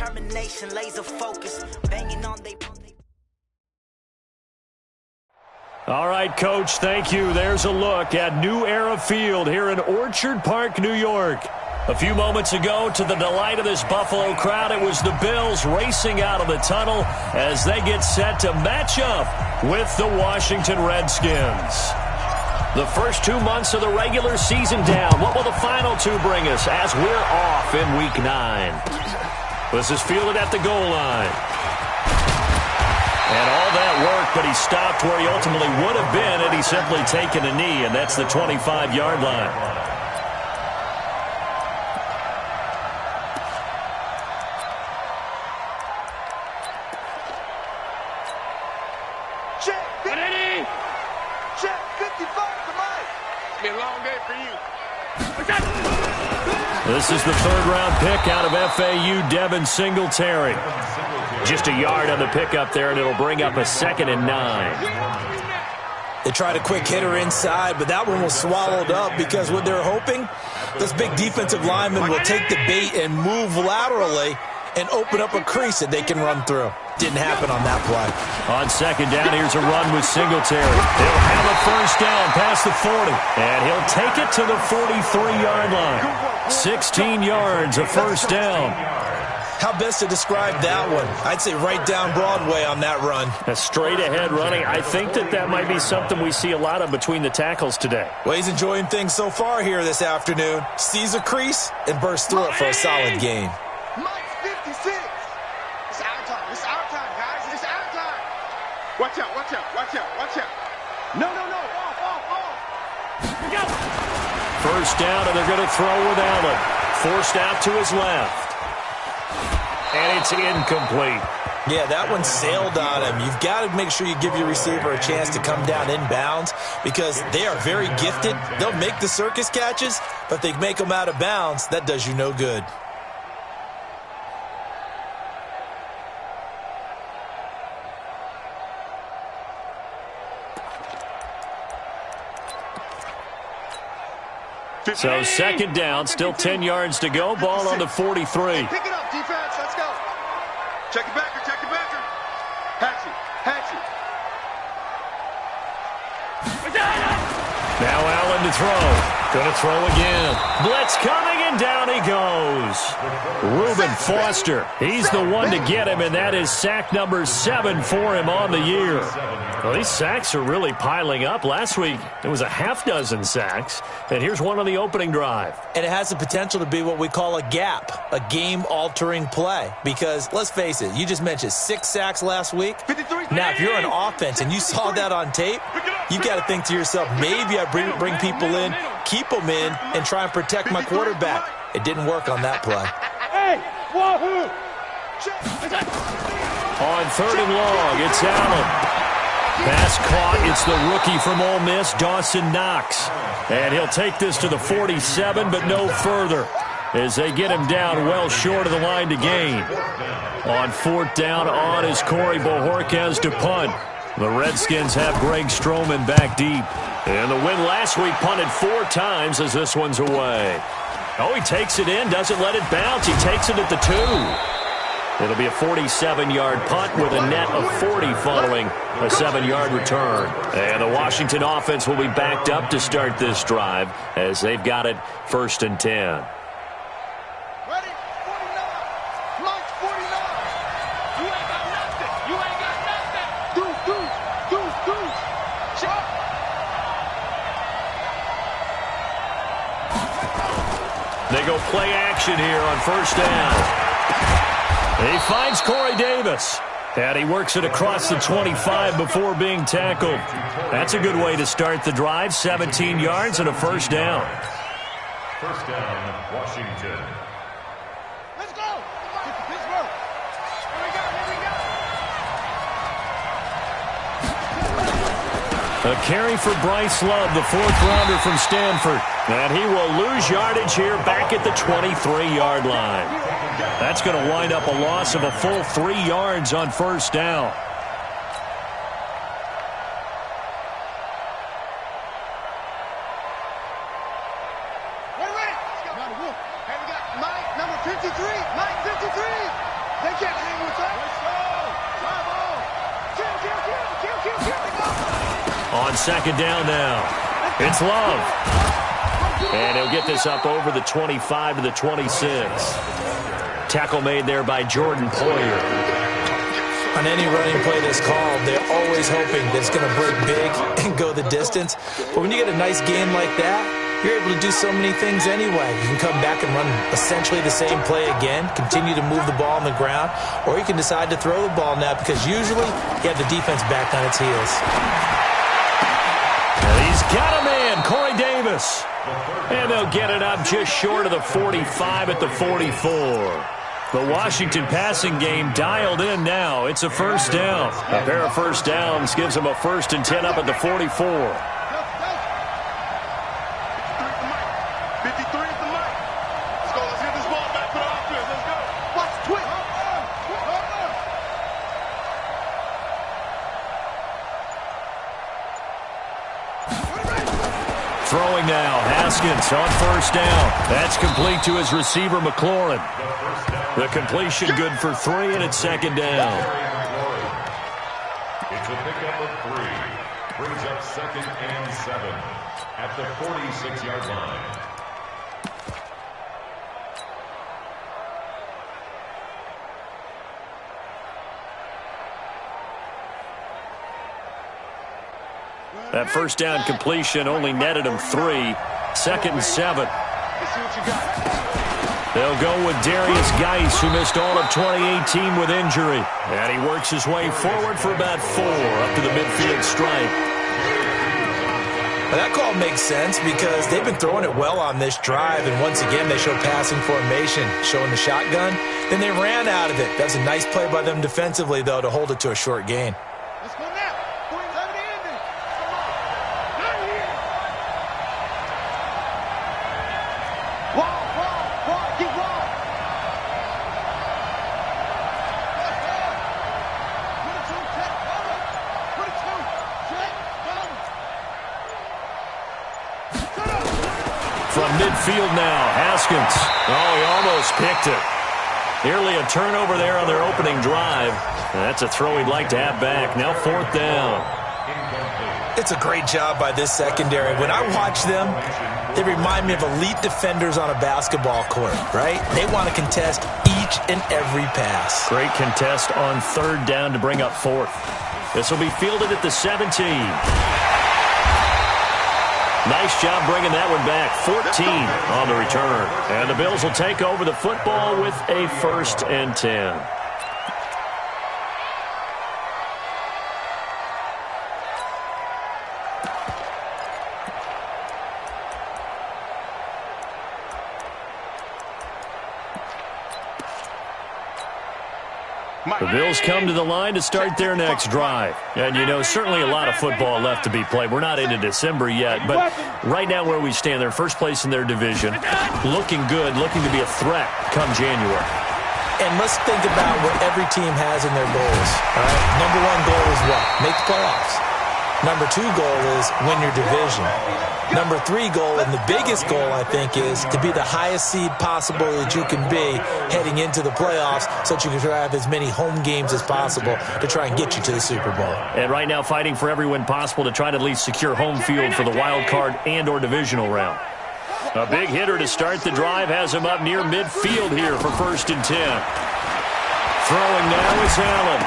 determination, laser focus, banging on they. All right, Coach, thank you. There's a look at New Era Field here in Orchard Park, New York. A few moments ago, to the delight of this Buffalo crowd, it was the Bills racing out of the tunnel as they get set to match up with the Washington Redskins. The first 2 months of the regular season down. What will the final two bring us as we're off in Week 9? This is fielded at the goal line. And all that work, but he stopped where he ultimately would have been had he simply taken a knee, and that's the 25-yard line. This is the third-round pick out of FAU, Devin Singletary. Just a yard on the pickup there, and it'll bring up a 2nd and 9. They tried a quick hitter inside, but that one was swallowed up because what they're hoping, this big defensive lineman will take the bait and move laterally and open up a crease that they can run through. Didn't happen on that play. On 2nd down, here's a run with Singletary. He'll have a first down past the 40, and he'll take it to the 43-yard line. 16 yards, a first down. How best to describe that one? I'd say right down Broadway on that run. A straight-ahead running. I think that might be something we see a lot of between the tackles today. Well, he's enjoying things so far here this afternoon. Sees a crease and bursts through it for a solid gain. Watch out, watch out, watch out, watch out. No, off. First down, and they're going to throw with Allen. Forced out to his left. And it's incomplete. Yeah, that one sailed on him. You've got to make sure you give your receiver a chance to come down inbounds because they are very gifted. They'll make the circus catches, but if they make them out of bounds, that does you no good. So 2nd down, still 10 yards to go. Ball on the 43. Pick it up, defense. Let's go. Check it backer, check it backer. Hatch it. Now Allen to throw. Going to throw again. Blitz coming, and down he goes. Reuben Foster. He's the one to get him, and that is sack number 7 for him on the year. Well, these sacks are really piling up. Last week, it was a half-dozen sacks, and here's one on the opening drive. And it has the potential to be what we call a gap, a game-altering play. Because, let's face it, you just mentioned 6 sacks last week. Now, if you're an offense and you saw that on tape, you've got to think to yourself, maybe I bring people in, keep them in, and try and protect my quarterback. It didn't work on that play. On 3rd and long, it's Allen. Pass caught. It's the rookie from Ole Miss, Dawson Knox. And he'll take this to the 47, but no further as they get him down well short of the line to gain. On 4th down, on is Corey Bojorquez to punt. The Redskins have Greg Stroman back deep. And the win last week punted 4 times as this one's away. Oh, he takes it in, doesn't let it bounce. He takes it at the 2. It'll be a 47-yard punt with a net of 40 following a 7-yard return. And the Washington offense will be backed up to start this drive as they've got it 1st and 10. Ready? 49. Mike, 49. You ain't got nothing. You ain't got nothing. Deuce. Shot. They go play action here on 1st down. He finds Corey Davis, and he works it across the 25 before being tackled. That's a good way to start the drive, 17 yards and a 1st down. 1st down, Washington. Let's go. Pittsburgh. Here we go. A carry for Bryce Love, the 4th-rounder from Stanford. And he will lose yardage here back at the 23-yard line. That's going to wind up a loss of a full 3 yards on 1st down. Hey, we got Mike, number 53. Mike, 53. On second down now, it's Love. And he'll get this up over the 25 to the 26. Tackle made there by Jordan Poyer. On any running play that's called, they're always hoping that it's going to break big and go the distance. But when you get a nice game like that, you're able to do so many things anyway. You can come back and run essentially the same play again, continue to move the ball on the ground, or you can decide to throw the ball now because usually you have the defense back on its heels. And he's got a man, Corey Davis. And they'll get it up just short of the 45 at the 44. The Washington passing game dialed in now. It's a first down. A pair of first downs gives them a 1st and 10 up at the 44. 53 at the mic. Let's go. Let's get this ball back for the offense. Let's go. Watch the twist. Throwing now, Haskins on first down. That's complete to his receiver, McLaurin. The completion good for 3, and it's second down. It's a pickup of 3. Brings up 2nd and 7 at the 46-yard line. That first down completion only netted him 3. 2nd and 7. They'll go with Darius Geis, who missed all of 2018 with injury. And he works his way forward for about 4 up to the midfield stripe. Well, that call makes sense because they've been throwing it well on this drive, and once again they show passing formation, showing the shotgun. Then they ran out of it. That was a nice play by them defensively, though, to hold it to a short gain. Let's go now. From midfield now, Haskins. Oh, he almost picked it. Nearly a turnover there on their opening drive. That's a throw he'd like to have back. Now 4th down. It's a great job by this secondary. When I watch them, they remind me of elite defenders on a basketball court, right? They want to contest each and every pass. Great contest on 3rd down to bring up 4th. This will be fielded at the 17. Nice job bringing that one back. 14 on the return. And the Bills will take over the football with a 1st and 10. The Bills come to the line to start their next drive. And, you know, certainly a lot of football left to be played. We're not into December yet, but right now where we stand, they're first place in their division. Looking good, looking to be a threat come January. And let's think about what every team has in their goals. All right? Number 1 goal is what? Make the playoffs. Number 2 goal is win your division. Number 3 goal, and the biggest goal, I think, is to be the highest seed possible that you can be heading into the playoffs so that you can have as many home games as possible to try and get you to the Super Bowl. And right now fighting for every win possible to try to at least secure home field for the wild card and or divisional round. A big hitter to start the drive has him up near midfield here for 1st and 10. Throwing now is Allen.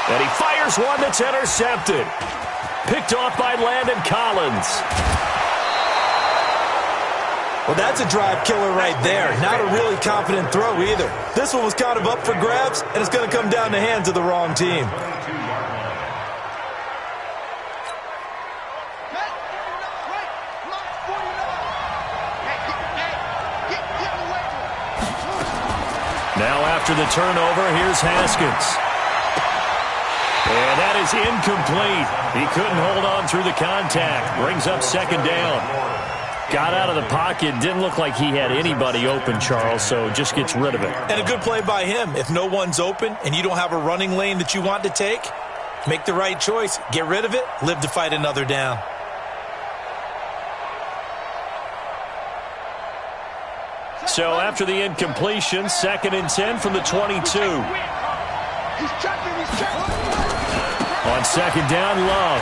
And he fires one that's intercepted. Picked off by Landon Collins. Well, that's a drive killer right there. Not a really confident throw either. This one was kind of up for grabs, and it's going to come down the hands of the wrong team. Now after the turnover, here's Haskins. And that is incomplete. He couldn't hold on through the contact. Brings up 2nd down. Got out of the pocket. Didn't look like he had anybody open, Charles, so just gets rid of it. And a good play by him. If no one's open and you don't have a running lane that you want to take, make the right choice. Get rid of it. Live to fight another down. So after the incompletion, 2nd and 10 from the 22. He's checking. On 2nd down, Love.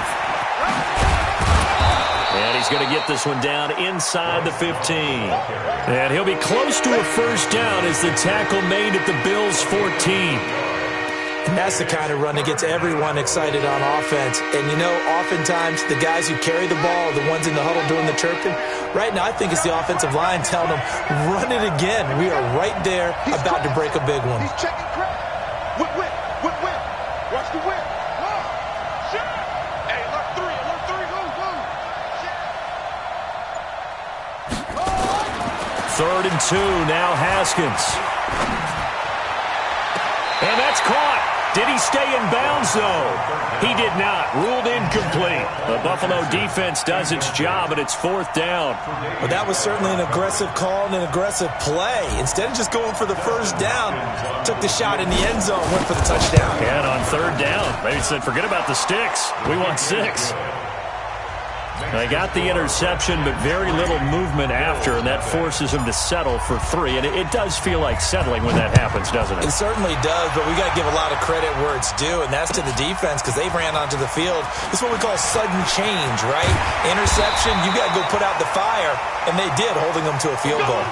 And he's going to get this one down inside the 15. And he'll be close to a first down as the tackle made at the Bills' 14. And that's the kind of run that gets everyone excited on offense. And, you know, oftentimes the guys who carry the ball are the ones in the huddle doing the chirping. Right now, I think it's the offensive line telling them, run it again. We are right there about to break a big one. He's checking crap. Whip. Watch the whip. Shit. Hey, alert three. Move. Shit. 3rd and 2, now Haskins. And that's caught. Did he stay in bounds, though? He did not. Ruled incomplete. The Buffalo defense does its job, and it's 4th down. Well, that was certainly an aggressive call and an aggressive play. Instead of just going for the first down, took the shot in the end zone, went for the touchdown. And on 3rd down, maybe said, forget about the sticks. We want 6. They got the interception, but very little movement after, and that forces him to settle for 3. And it does feel like settling when that happens, doesn't it? It certainly does, but we got to give a lot of credit where it's due, and that's to the defense because they ran onto the field. It's what we call sudden change, right? Interception, you got to go put out the fire, and they did, holding them to a field goal.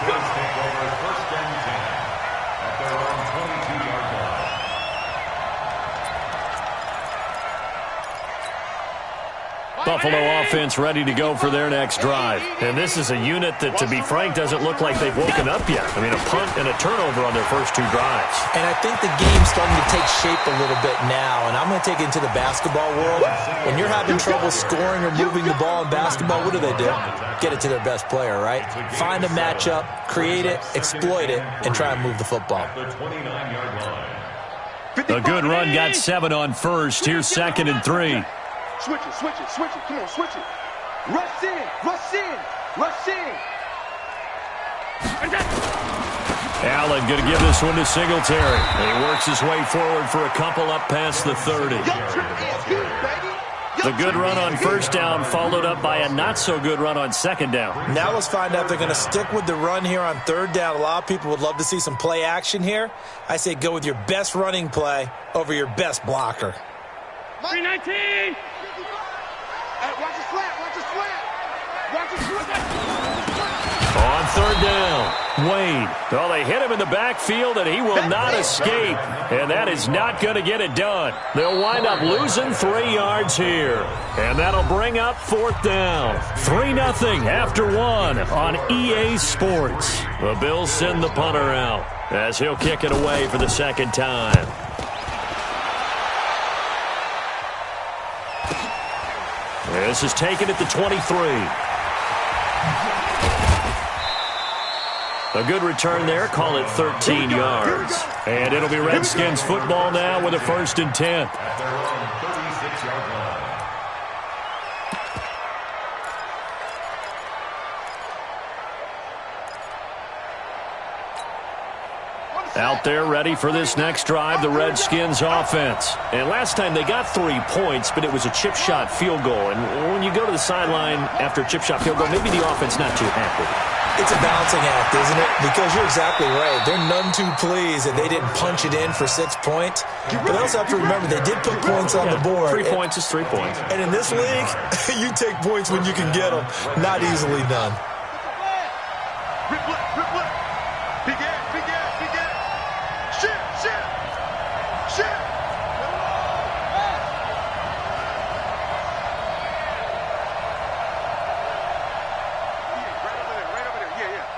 Buffalo offense ready to go for their next drive. And this is a unit that, to be frank, doesn't look like they've woken up yet. I mean, a punt and a turnover on their first 2 drives. And I think the game's starting to take shape a little bit now. And I'm going to take it into the basketball world. When you're having trouble scoring or moving the ball in basketball, what do? Get it to their best player, right? Find a matchup, create it, exploit it, and try and move the football. A good run got 7 on first. Here's 2nd and 3. Switch it. Come on, switch it. Rush in. Allen going to give this one to Singletary. And he works his way forward for a couple up past the 30. The good run on first down followed up by a not-so-good run on 2nd down. Now let's find out if they're going to stick with the run here on 3rd down. A lot of people would love to see some play action here. I say go with your best running play over your best blocker. 319. Hey, watch his flat. On 3rd down, Wade. Well, they hit him in the backfield, and he will not escape. And that is not going to get it done. They'll wind up losing 3 yards here. And that'll bring up 4th down. 3-0 after 1 on EA Sports. The Bills send the punter out as he'll kick it away for the 2nd time. This is taken at the 23. A good return there. Call it 13 yards. And it'll be Redskins football now with a 1st and 10. At their own 36-yard line. Out there ready for this next drive, the Redskins offense. And last time they got 3 points, but it was a chip shot field goal. And when you go to the sideline after a chip shot field goal, maybe the offense not too happy. It's a balancing act, isn't it? Because you're exactly right. They're none too pleased that they didn't punch it in for 6 points. But they also have to remember they did put points on the board. 3 points is 3 points. And in this league, you take points when you can get them. Not easily done.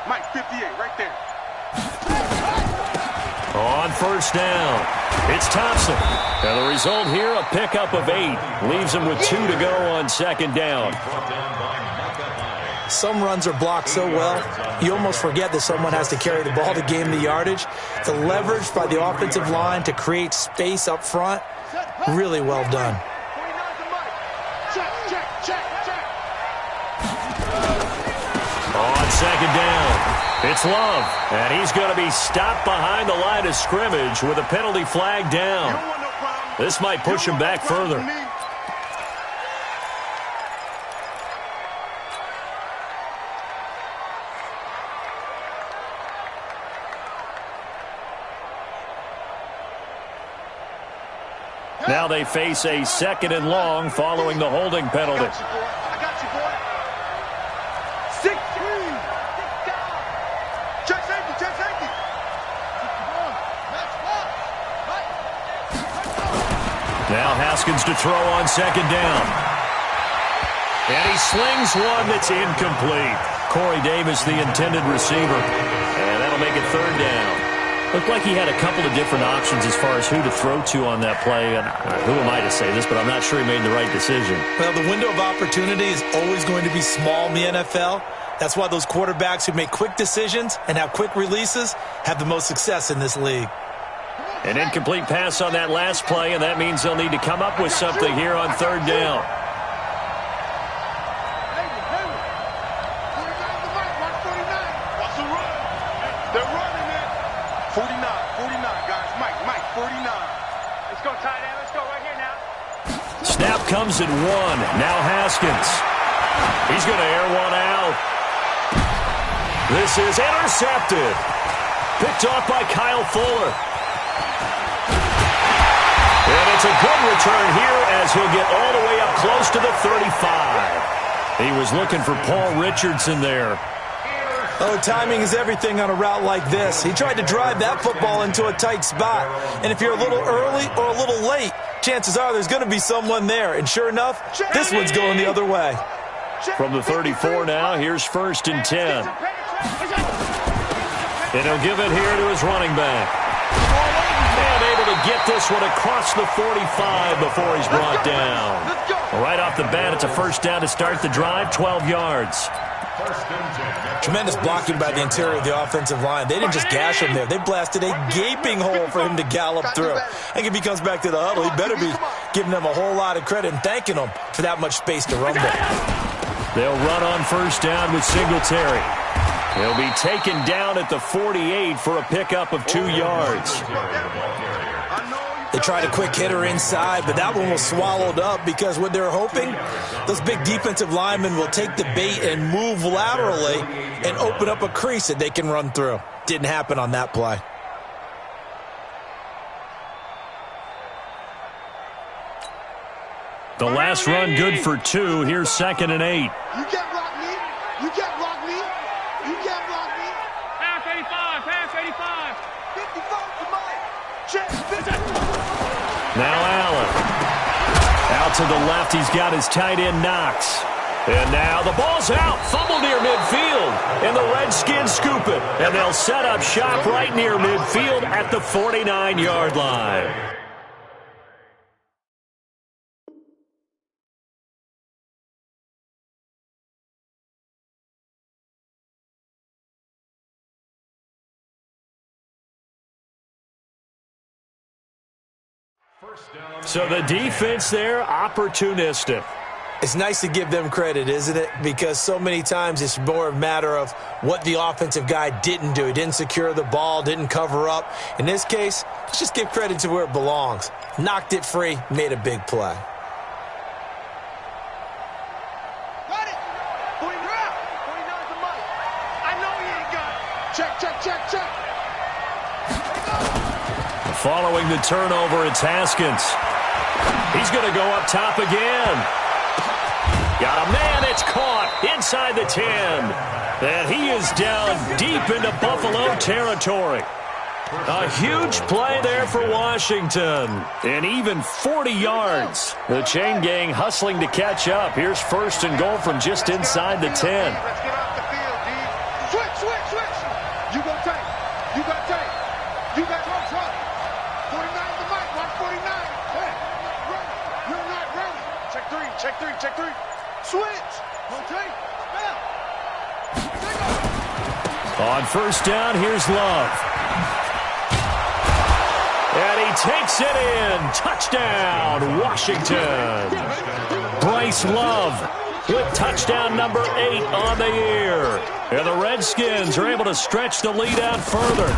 Mike, 58, right there. On first down, it's Thompson. And the result here, a pickup of 8. Leaves him with 2 to go on 2nd down. Some runs are blocked so well, you almost forget that someone has to carry the ball to gain the yardage. The leverage by the offensive line to create space up front, really well done. On 2nd down, it's Love. And he's going to be stopped behind the line of scrimmage with a penalty flag down. This might push him back further. Now they face a 2nd and long following the holding penalty. I got you, boy. Now Haskins to throw on second down. And he slings one that's incomplete. Corey Davis, the intended receiver. And that'll make it third down. Looked like he had a couple of different options as far as who to throw to on that play. And who am I to say this, but I'm not sure he made the right decision. Well, the window of opportunity is always going to be small in the NFL. That's why those quarterbacks who make quick decisions and have quick releases have the most success in this league. An incomplete pass on that last play, and that means they'll need to come up with something here on third down. What's the run? They're running it. 49, guys. Mike, 49. Let's go, tight end. Let's go right here now. Snap comes at one. Now Haskins. He's going to air one out. This is intercepted. Picked off by Kyle Fuller. And it's a good return here as he'll get all the way up close to the 35. He was looking for Paul Richardson there. Oh, timing is everything on a route like this. He tried to drive that football into a tight spot. And if you're a little early or a little late, chances are there's going to be someone there. And sure enough, this one's going the other way. From the 34 now, here's 1st and 10. And he'll give it here to his running back. And able to get this one across the 45 before he's brought down. Right off the bat, it's a first down to start the drive, 12 yards. Tremendous blocking by the interior of the offensive line. They didn't just gash him there. They blasted a gaping hole for him to gallop through. I think if he comes back to the huddle, he better be giving them a whole lot of credit and thanking them for that much space to rumble. They'll run on first down with Singletary. He'll be taken down at the 48 for a pickup of 2 yards. They tried a quick hitter inside, but that one was swallowed up because what they're hoping, those big defensive linemen will take the bait and move laterally and open up a crease that they can run through. Didn't happen on that play. The last run good for 2. Here's 2nd and 8. You can't block me. You can't block me. You can't block me. Pass 85. Pass 85. 55 to Mike. Check. 50. Now Allen. Out to the left, he's got his tight end Knox. And now the ball's out. Fumble near midfield. And the Redskins scoop it. And they'll set up shop right near midfield at the 49-yard line. So the defense there, opportunistic. It's nice to give them credit, isn't it? Because so many times it's more a matter of what the offensive guy didn't do. He didn't secure the ball, didn't cover up. In this case, let's just give credit to where it belongs. Knocked it free, made a big play. Got it. 49 to Mike. I know he ain't got it. Check. Following the turnover, it's Haskins. He's going to go up top again. Got a man, it's caught inside the 10. And he is down deep into Buffalo territory. A huge play there for Washington. And even 40 yards. The chain gang hustling to catch up. Here's 1st and goal from just inside the 10. Let's get off the field, D. Switch. You got tank. You got control. 49 to Mike. 149. Hey, you're not running. Check 3. Switch. Rotate. On first down, here's Love. And he takes it in. Touchdown, Washington. Bryce Love with touchdown number 8 on the year. And the Redskins are able to stretch the lead out further.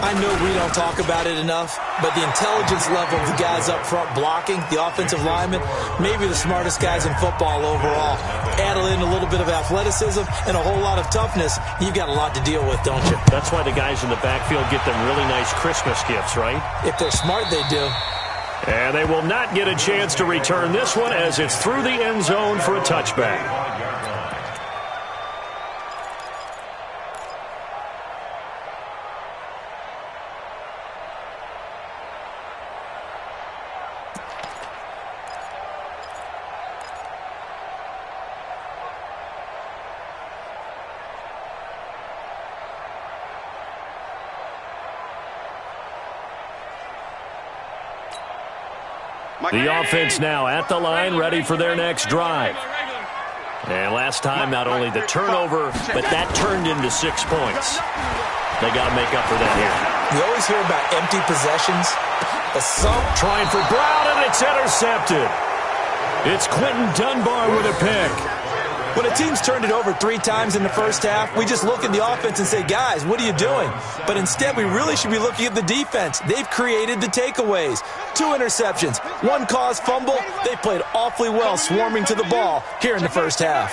I know we don't talk about it enough, but the intelligence level of the guys up front blocking, the offensive linemen, maybe the smartest guys in football overall. Add in a little bit of athleticism and a whole lot of toughness, you've got a lot to deal with, don't you? That's why the guys in the backfield get them really nice Christmas gifts, right? If they're smart, they do. And they will not get a chance to return this one as it's through the end zone for a touchback. The offense now at the line, ready for their next drive. And last time, not only the turnover, but that turned into 6 points. They got to make up for that here. You always hear about empty possessions. But some trying for Brown, and it's intercepted. It's Quentin Dunbar with a pick. When a team's turned it over 3 times in the first half, we just look at the offense and say, guys, what are you doing? But instead, we really should be looking at the defense. They've created the takeaways. 2 interceptions, 1 caused fumble. They played awfully well swarming to the ball here in the first half.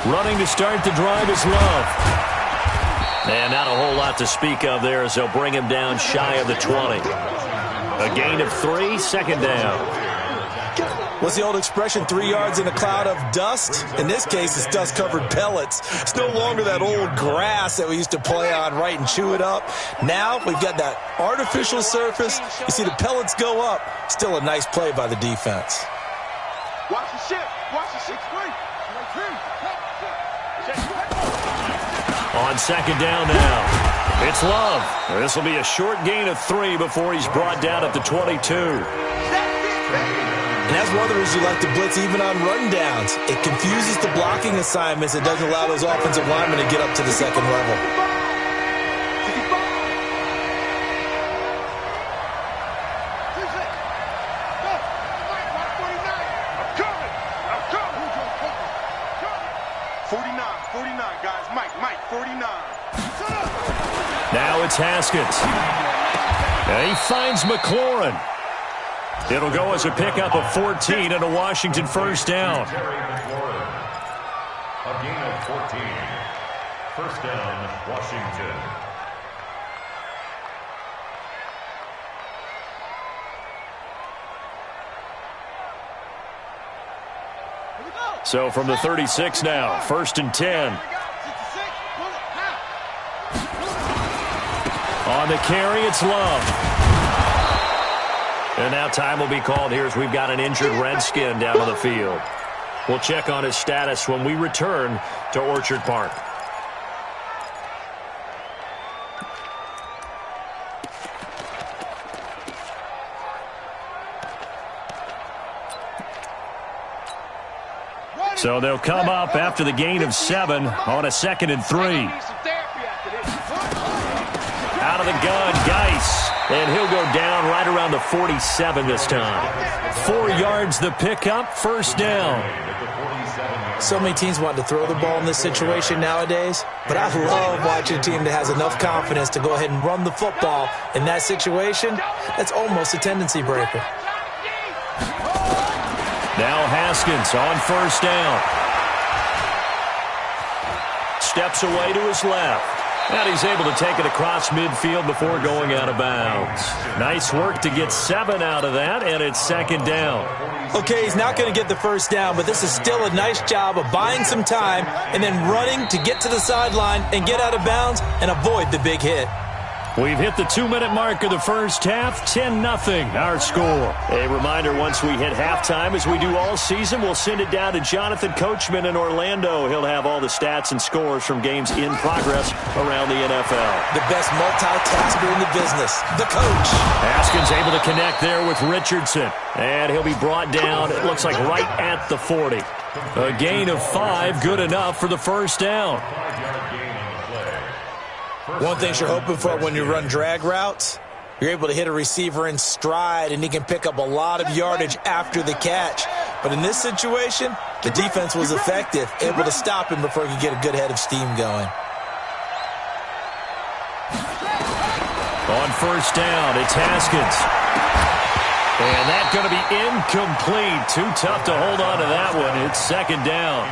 Running to start the drive is Love. And not a whole lot to speak of there as they'll bring him down shy of the 20. A gain of 3, second down. What's the old expression, 3 yards in a cloud of dust? In this case, it's dust-covered pellets. It's no longer that old grass that we used to play on, right, and chew it up. Now we've got that artificial surface. You see the pellets go up. Still a nice play by the defense. Watch the ship. Watch the ship. On second down now, it's Love. This will be a short gain of 3 before he's brought down at the 22. And that's one of the reasons you like to blitz even on run downs. It confuses the blocking assignments. It doesn't allow those offensive linemen to get up to the second level. Now it's Haskins. And he finds McLaurin. It'll go as a pickup of 14 and a Washington first down. A gain of 14. First down, Washington. So from the 36 now, first and 10. On the carry, it's Love. And now time will be called here as we've got an injured Redskin down on the field. We'll check on his status when we return to Orchard Park. So they'll come up after the gain of 7 on a 2nd and 3. Out of the gun, Geis. And he'll go down right around the 47 this time. 4 yards the pickup, first down. So many teams want to throw the ball in this situation nowadays, but I love watching a team that has enough confidence to go ahead and run the football in that situation. That's almost a tendency breaker. Now Haskins on first down. Steps away to his left. And he's able to take it across midfield before going out of bounds. Nice work to get 7 out of that, and it's second down. Okay, he's not going to get the first down, but this is still a nice job of buying some time and then running to get to the sideline and get out of bounds and avoid the big hit. We've hit the 2-minute mark of the first half, 10-0 our score. A reminder, once we hit halftime, as we do all season, we'll send it down to Jonathan Coachman in Orlando. He'll have all the stats and scores from games in progress around the NFL. The best multitasker in the business, the coach. Haskins able to connect there with Richardson. And he'll be brought down, it looks like right at the 40. A gain of 5, good enough for the first down. One thing you're hoping for when you run drag routes, you're able to hit a receiver in stride, and he can pick up a lot of yardage after the catch. But in this situation, the defense was effective, able to stop him before he could get a good head of steam going. On first down, it's Haskins. And that's going to be incomplete. Too tough to hold on to that one. It's second down.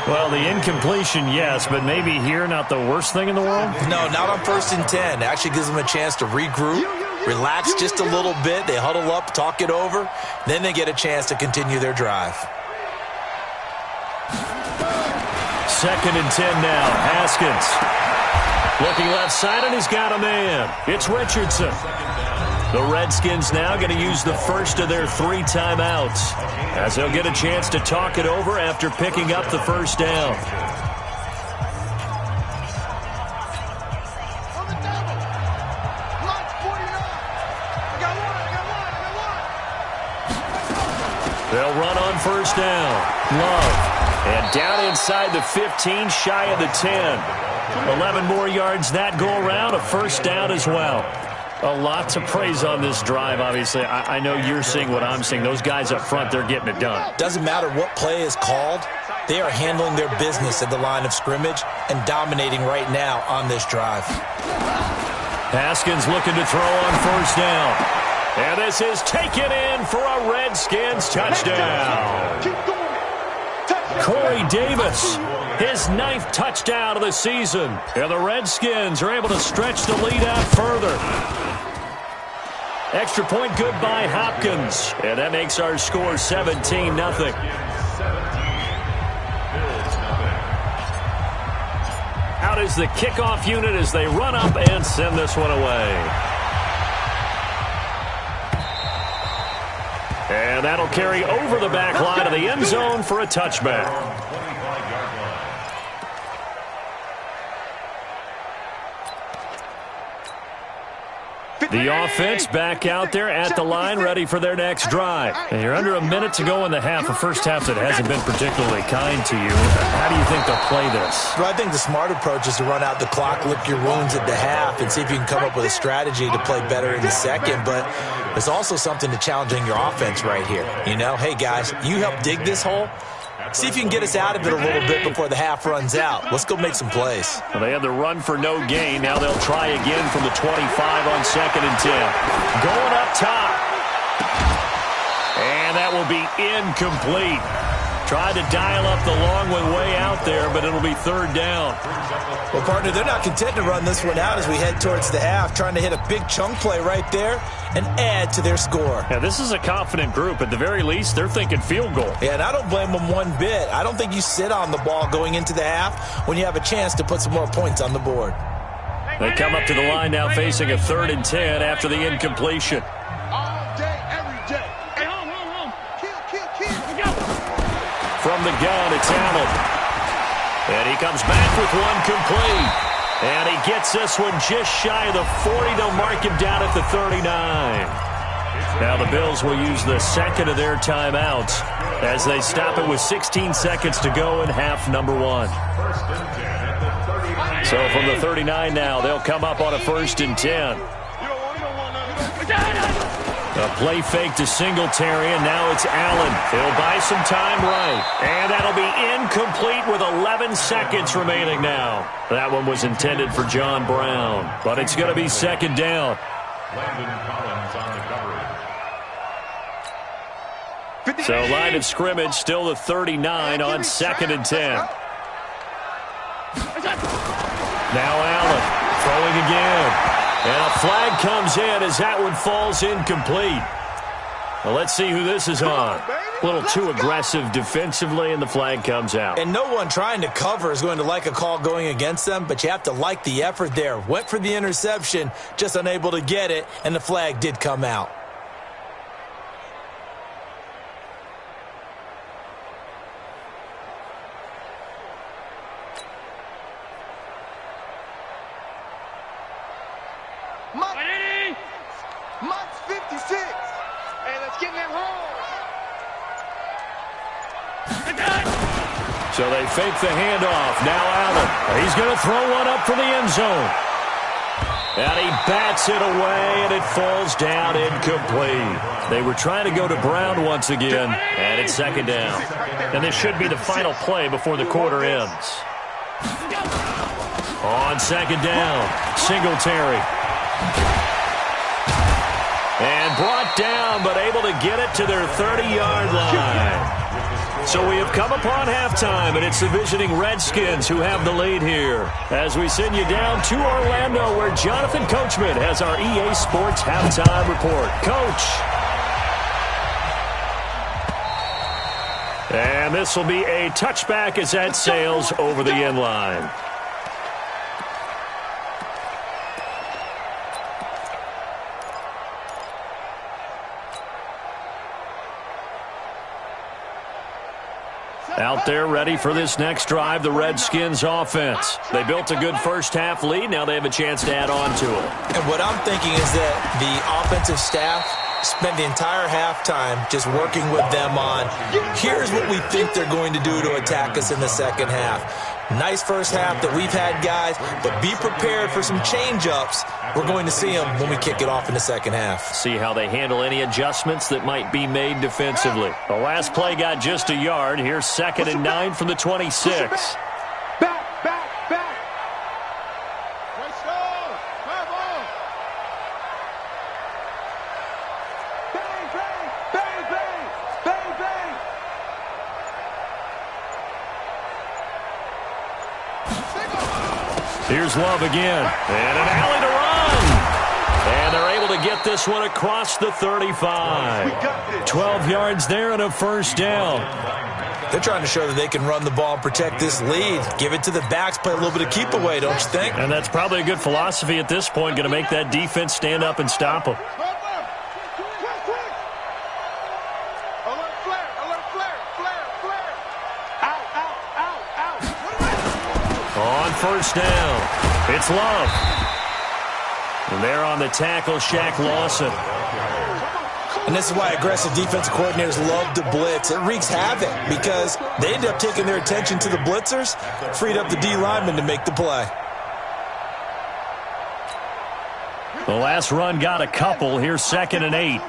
Well, the incompletion, yes, but maybe here not the worst thing in the world? No, not on first and 10. It actually gives them a chance to regroup, relax just a little bit. They huddle up, talk it over. Then they get a chance to continue their drive. Second and 10 now. Haskins. Looking left side, and he's got a man. It's Richardson. The Redskins now going to use the first of their 3 timeouts as they'll get a chance to talk it over after picking up the first down. They'll run on first down. Love. And down inside the 15, shy of the 10. 11 more yards that go around, a first down as well. A lot to praise on this drive, obviously. I know you're seeing what I'm seeing. Those guys up front, they're getting it done. Doesn't matter what play is called. They are handling their business at the line of scrimmage and dominating right now on this drive. Haskins looking to throw on first down. And this is taken in for a Redskins touchdown. Corey Davis, his 9th touchdown of the season. And the Redskins are able to stretch the lead out further. Extra point good by Hopkins. And that makes our score 17-0. Out is the kickoff unit as they run up and send this one away. And that'll carry over the back line of the end zone for a touchback. The offense back out there at the line, ready for their next drive. And you're under a minute to go in the half, a first half that hasn't been particularly kind to you. How do you think they'll play this? Well, I think the smart approach is to run out the clock, lick your wounds at the half, and see if you can come up with a strategy to play better in the second. But there's also something to challenging your offense right here. You know, hey, guys, you help dig this hole. See if you can get us out of it a little bit before the half runs out. Let's go make some plays. Well, they had the run for no gain. Now they'll try again from the 25 on 2nd and 10. Going up top. And that will be incomplete. Tried to dial up the long one way out there, but it'll be 3rd down. Well, partner, they're not content to run this one out as we head towards the half, trying to hit a big chunk play right there and add to their score. Yeah, this is a confident group. At the very least, they're thinking field goal. Yeah, and I don't blame them one bit. I don't think you sit on the ball going into the half when you have a chance to put some more points on the board. They come up to the line now facing a 3rd and 10 after the incompletion. All day, every day. Hey, home. Kill. From the gun, it's Allen. And he comes back with one complete. And he gets this one just shy of the 40. They'll mark him down at the 39. Now the Bills will use the second of their timeouts as they stop it with 16 seconds to go in half number 1. So from the 39 now, they'll come up on a 1st and 10. A play fake to Singletary, and now it's Allen. He'll buy some time right. And that'll be incomplete with 11 seconds remaining now. That one was intended for John Brown, but it's going to be 2nd down. Landon Collins on the coverage. So line of scrimmage, still the 39 on 2nd and 10. Now Allen throwing again. And a flag comes in as that one falls incomplete. Well, let's see who this is on. A little too aggressive defensively, and the flag comes out. And no one trying to cover is going to like a call going against them, but you have to like the effort there. Went for the interception, just unable to get it, and the flag did come out. Mut's 56. Hey, let's get in them holes. So they fake the handoff. Now Allen. He's going to throw one up for the end zone. And he bats it away, and it falls down incomplete. They were trying to go to Brown once again, and it's 2nd down. And this should be the final play before the quarter ends. On 2nd down, Singletary. And brought down, but able to get it to their 30-yard line. So we have come upon halftime, and it's the visiting Redskins who have the lead here. As we send you down to Orlando, where Jonathan Coachman has our EA Sports halftime report. Coach. And this will be a touchback as that sails over the end line. Out there ready for this next drive, the Redskins offense. They built a good first half lead. Now they have a chance to add on to it. And what I'm thinking is that the offensive staff spent the entire halftime just working with them on, here's what we think they're going to do to attack us in the second half. Nice first half that we've had, guys, but be prepared for some change-ups. We're going to see them when we kick it off in the second half. See how they handle any adjustments that might be made defensively. The last play got just a yard. Here's 2nd and 9 from the 26. Here's Love again, and an alley to run. And they're able to get this one across the 35. 12 yards there and a first down. They're trying to show that they can run the ball and protect this lead. Give it to the backs, play a little bit of keep away, don't you think? And that's probably a good philosophy at this point, going to make that defense stand up and stop them. On first down, it's Love. And there on the tackle, Shaq Lawson. And this is why aggressive defensive coordinators love to blitz. It wreaks havoc because they end up taking their attention to the blitzers, freed up the D lineman to make the play. The last run got a couple. Here's 2nd and 8.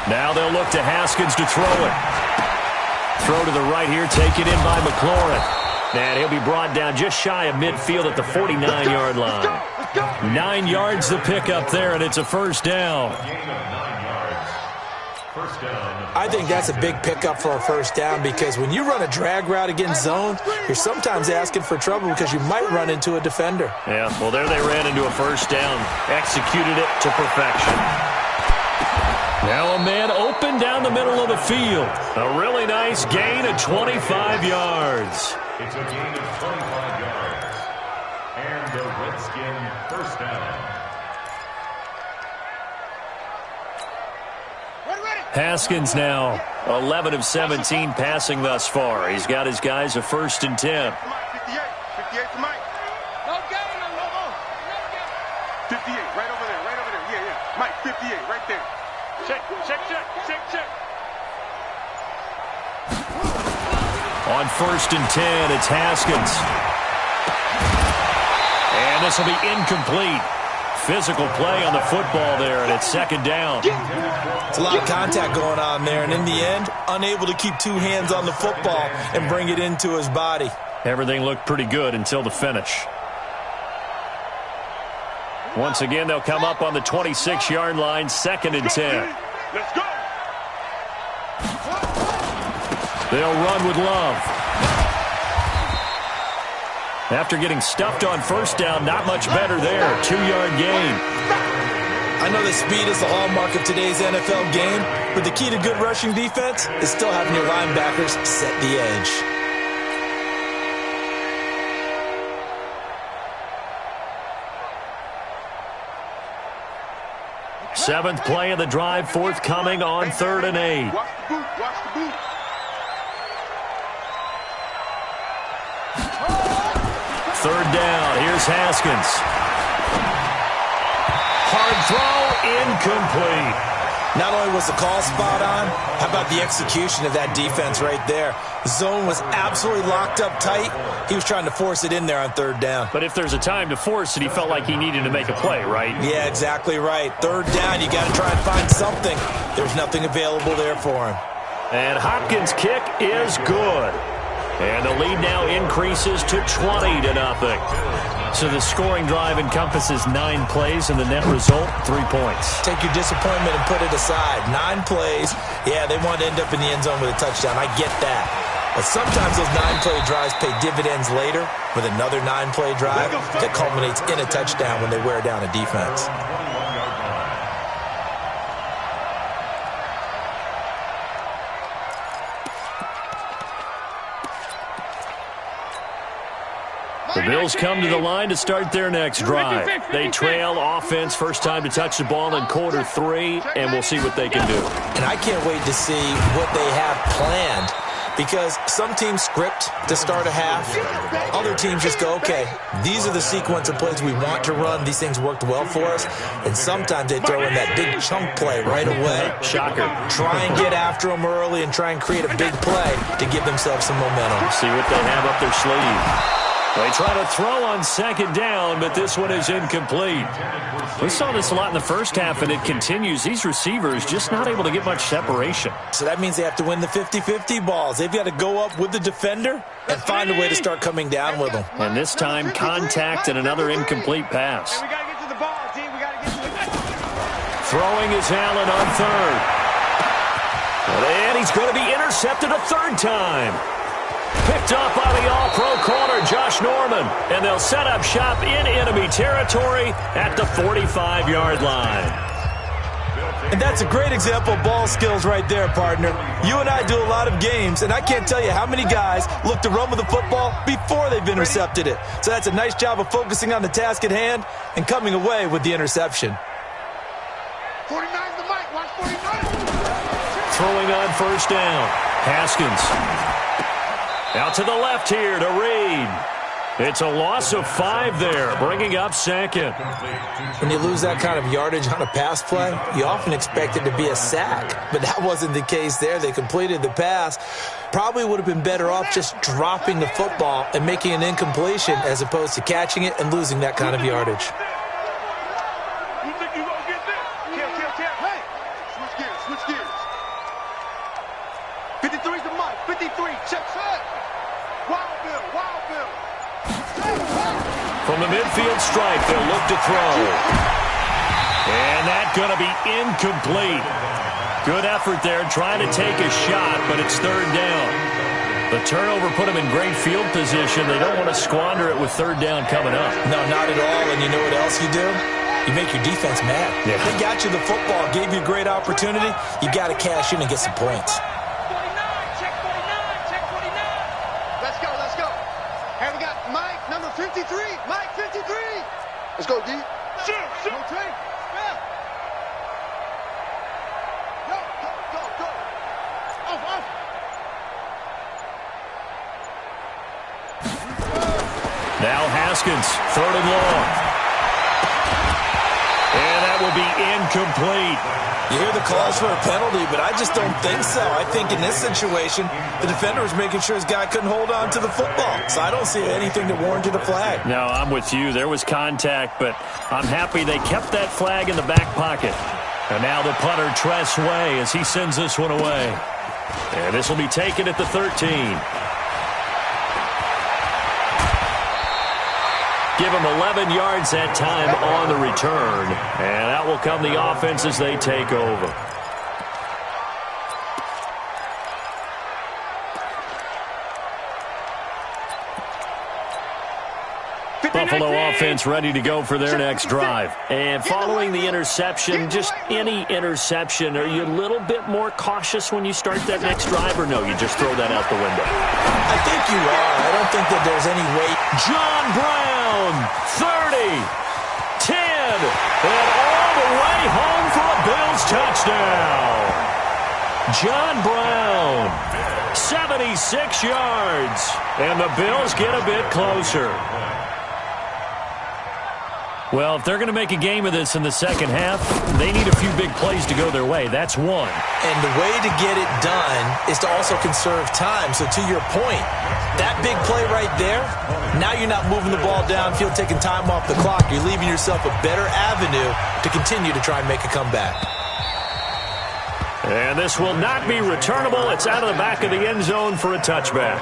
Now they'll look to Haskins to throw it. Throw to the right here, taken in by McLaurin. And he'll be brought down just shy of midfield at the 49-yard line. 9 yards to pick up there, and it's a first down. I think that's a big pickup for a first down because when you run a drag route against zone, you're sometimes asking for trouble because you might run into a defender. Yeah, well, there they ran into a first down. Executed it to perfection. Now a man open down the middle of the field. A really nice gain of 25 yards. It's a gain of 25 yards. And the Redskin first down. Haskins now 11 of 17 passing thus far. He's got his guys a 1st and 10. 58 to Mike. No gain, no more. 58, right over there. Yeah. Mike, 58, right there. Check. On 1st and 10, it's Haskins. And this will be incomplete. Physical play on the football there, and it's 2nd down. It's a lot of contact going on there, and in the end, unable to keep 2 hands on the football and bring it into his body. Everything looked pretty good until the finish. Once again, they'll come up on the 26-yard line, 2nd and 10. Let's go. They'll run with Love. After getting stuffed on first down, not much better there. 2-yard gain. I know that speed is the hallmark of today's NFL game, but the key to good rushing defense is still having your linebackers set the edge. Seventh play of the drive, forthcoming on 3rd and 8. Watch the boot. Third down, here's Haskins. Hard throw, incomplete. Not only was the call spot on, how about the execution of that defense right there? The zone was absolutely locked up tight. He was trying to force it in there on 3rd down. But if there's a time to force it, he felt like he needed to make a play, right? Yeah, exactly right. 3rd down, you got to try and find something. There's nothing available there for him. And Hopkins' kick is good. And the lead now increases to 20-0. So the scoring drive encompasses 9 plays, and the net result, 3 points. Take your disappointment and put it aside. 9 plays. Yeah, they want to end up in the end zone with a touchdown. I get that. But sometimes those 9-play drives pay dividends later with another 9-play drive that culminates in a touchdown when they wear down a defense. The Bills come to the line to start their next drive. They trail offense, first time to touch the ball in quarter 3, and we'll see what they can do. And I can't wait to see what they have planned, because some teams script to start a half. Other teams just go, okay, these are the sequence of plays we want to run. These things worked well for us. And sometimes they throw in that big chunk play right away. Shocker. Try and get after them early and try and create a big play to give themselves some momentum. See what they have up their sleeve. They try to throw on second down, but this one is incomplete. We saw this a lot in the first half, and it continues. These receivers just not able to get much separation. So that means they have to win the 50-50 balls. They've got to go up with the defender and find a way to start coming down with them. And this time, contact and another incomplete pass. We got to get to the ball, D. We got to get to the Throwing is Allen on third. And he's going to be intercepted a third time. Picked up by the all-pro corner, Josh Norman. And they'll set up shop in enemy territory at the 45-yard line. And that's a great example of ball skills right there, partner. You and I do a lot of games, and I can't tell you how many guys look to run with the football before they've intercepted it. So that's a nice job of focusing on the task at hand and coming away with the interception. 49 the mic, watch 49. Throwing on first down. Haskins. Out to the left here to Reed. It's a loss of 5 there, bringing up second. When you lose that kind of yardage on a pass play, you often expect it to be a sack. But that wasn't the case there. They completed the pass. Probably would have been better off just dropping the football and making an incompletion as opposed to catching it and losing that kind of yardage. You think you gonna get this? Kill. Hey, switch gears. 53's the mic, 53, check. Wild Bill. From the midfield stripe, they'll look to throw. And that's going to be incomplete. Good effort there, trying to take a shot, but it's third down. The turnover put them in great field position. They don't want to squander it with third down coming up. No, not at all. And you know what else you do? You make your defense mad. Yeah. They got you the football, gave you a great opportunity. You got to cash in and get some points. Number 53, Mike 53. Let's go, D. Shoot. No take. Yeah. Go. Off. Now Haskins, third and long. And that will be incomplete. You hear the calls for a penalty, but I just don't think so. I think in this situation, the defender was making sure his guy couldn't hold on to the football. So I don't see anything that warranted a flag. No, I'm with you. There was contact, but I'm happy they kept that flag in the back pocket. And now the punter, Tress Way, as he sends this one away. And this will be taken at the 13. Give them 11 yards that time on the return. And out will come the offense as they take over. Buffalo offense ready to go for their next drive. And following the interception, just any interception, are you a little bit more cautious when you start that next drive, or no, you just throw that out the window? I think you are. I don't think that there's any weight. John Brown, 30, 10, and all the way home for a Bills touchdown. John Brown, 76 yards, and the Bills get a bit closer. Well, if they're going to make a game of this in the second half, they need a few big plays to go their way. That's one. And the way to get it done is to also conserve time. So to your point, that big play right there, now you're not moving the ball downfield, taking time off the clock. You're leaving yourself a better avenue to continue to try and make a comeback. And this will not be returnable. It's out of the back of the end zone for a touchback.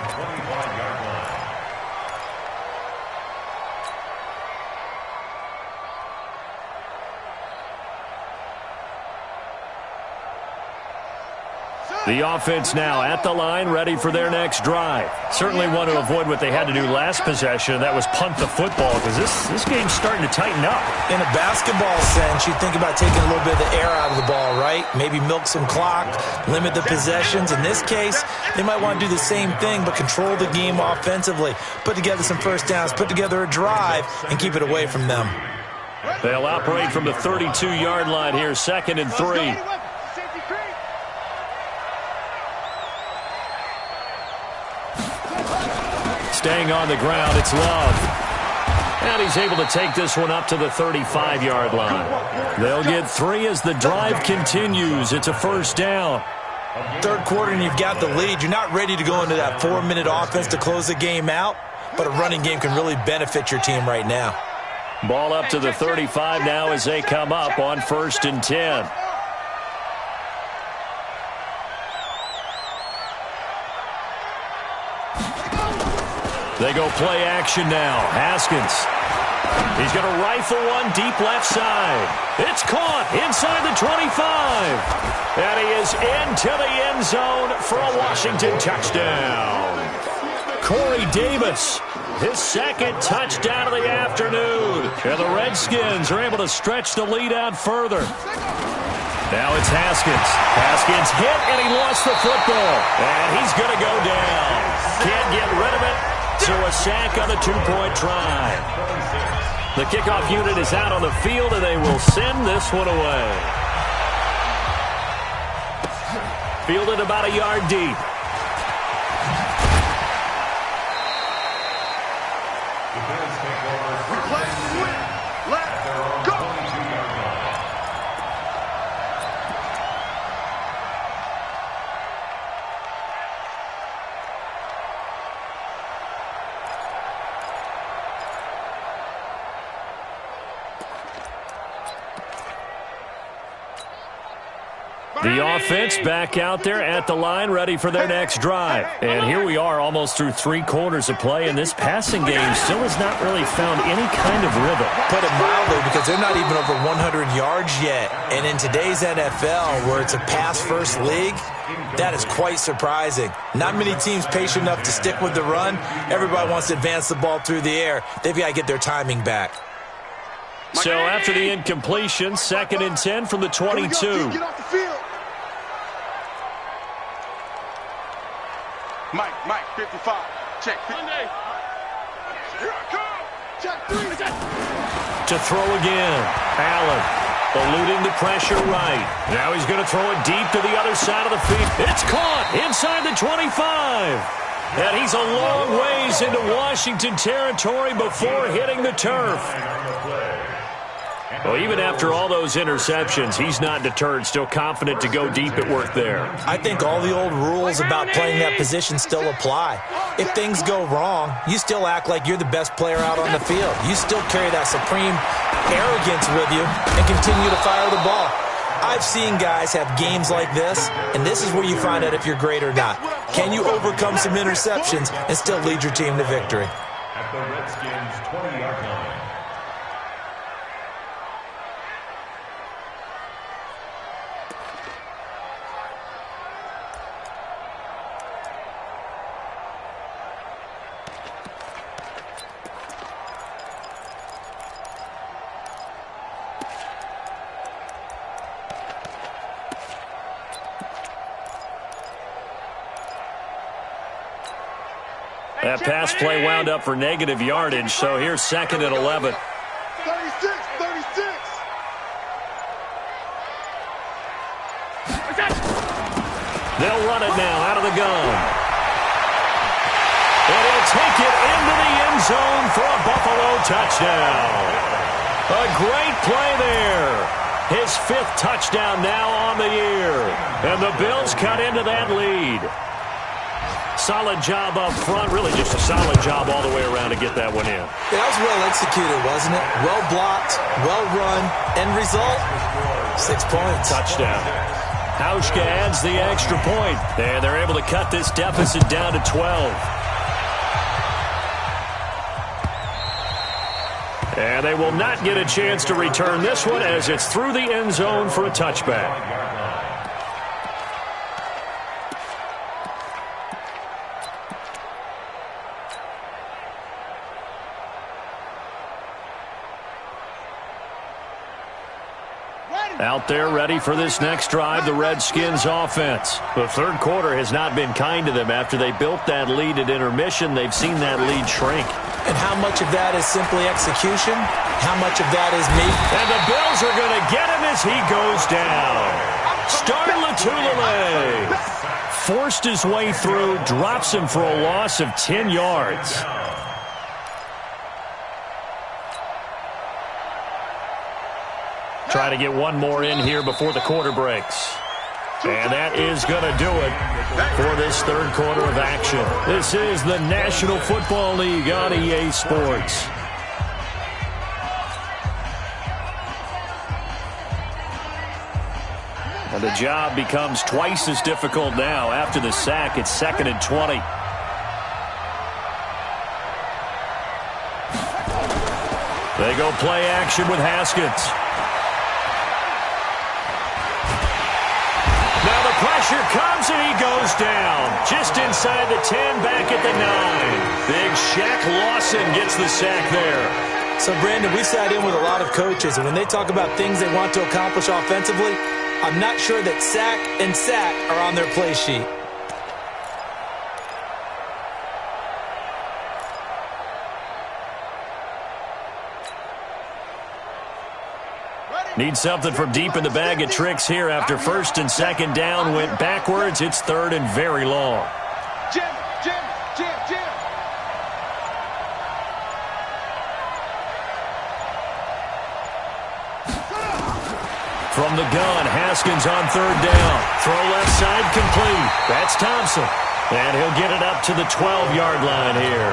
The offense now at the line, ready for their next drive. Certainly want to avoid what they had to do last possession. That was punt the football, because this game's starting to tighten up. In a basketball sense, you think about taking a little bit of the air out of the ball, right? right? Maybe milk some clock, limit the possessions. In this case, they might want to do the same thing, but control the game offensively. Put together some first downs, put together a drive, and keep it away from them. They'll operate from the 32-yard line here, 2nd and 3. Staying on the ground, it's Love. And he's able to take this one up to the 35-yard line. They'll get 3 as the drive continues. It's a first down. Third quarter and you've got the lead. You're not ready to go into that 4-minute offense to close the game out, but a running game can really benefit your team right now. Ball up to the 35 now as they come up on 1st and 10. They go play action now. Haskins. He's going to rifle one deep left side. It's caught inside the 25. And he is into the end zone for a Washington touchdown. Corey Davis, his 2nd touchdown of the afternoon. And the Redskins are able to stretch the lead out further. Now it's Haskins. Haskins hit, and he lost the football. And he's going to go down. Can't get rid of it. So a sack on the 2-point try. The kickoff unit is out on the field, and they will send this one away. Fielded about a yard deep. The offense back out there at the line, ready for their next drive. And here we are almost through 3 quarters of play, and this passing game still has not really found any kind of rhythm. Put it mildly, because they're not even over 100 yards yet. And in today's NFL, where it's a pass-first league, that is quite surprising. Not many teams patient enough to stick with the run. Everybody wants to advance the ball through the air. They've got to get their timing back. So after the incompletion, 2nd and 10 from the 22. Get off the field. Mike, 55. Check. Monday. Here I come. Check 3. To throw again. Allen eluding the pressure right. Now he's going to throw it deep to the other side of the field. It's caught inside the 25. And he's a long ways into Washington territory before hitting the turf. Well, even after all those interceptions, he's not deterred, still confident to go deep at work there. I think all the old rules about playing that position still apply. If things go wrong, you still act like you're the best player out on the field. You still carry that supreme arrogance with you and continue to fire the ball. I've seen guys have games like this, and this is where you find out if you're great or not. Can you overcome some interceptions and still lead your team to victory? At the Redskins' 20-yard line. That pass play wound up for negative yardage, so here's 2nd and 11. 36. They'll run it now out of the gun. And he'll take it into the end zone for a Buffalo touchdown. A great play there. His 5th touchdown now on the year. And the Bills cut into that lead. Solid job up front, really just a solid job all the way around to get that one in. That was well executed, wasn't it? Well blocked, well run, end result, 6 points. Touchdown. Hauschka adds the extra point, and they're able to cut this deficit down to 12. And they will not get a chance to return this one as it's through the end zone for a touchback. Out out there ready for this next drive, the Redskins offense. The third quarter has not been kind to them. After they built that lead at intermission, they've seen that lead shrink. And how much of that is simply execution? How much of that is me? And the Bills are going to get him as he goes down. Star Latulele forced his way through, drops him for a loss of 10 yards. Try to get one more in here before the quarter breaks. And that is going to do it for this third quarter of action. This is the National Football League on EA Sports. And the job becomes twice as difficult now. After the sack, it's 2nd and 20. They go play action with Haskins. Now the pressure comes and he goes down. Just inside the 10, back at the 9. Big Shaq Lawson gets the sack there. So, Brandon, we sat in with a lot of coaches, and when they talk about things they want to accomplish offensively, I'm not sure that sack and sack are on their play sheet. Need something from deep in the bag of tricks here after 1st and 2nd down went backwards. It's 3rd and very long. Jim. From the gun, Haskins on 3rd down. Throw left side complete. That's Thompson. And he'll get it up to the 12-yard line here.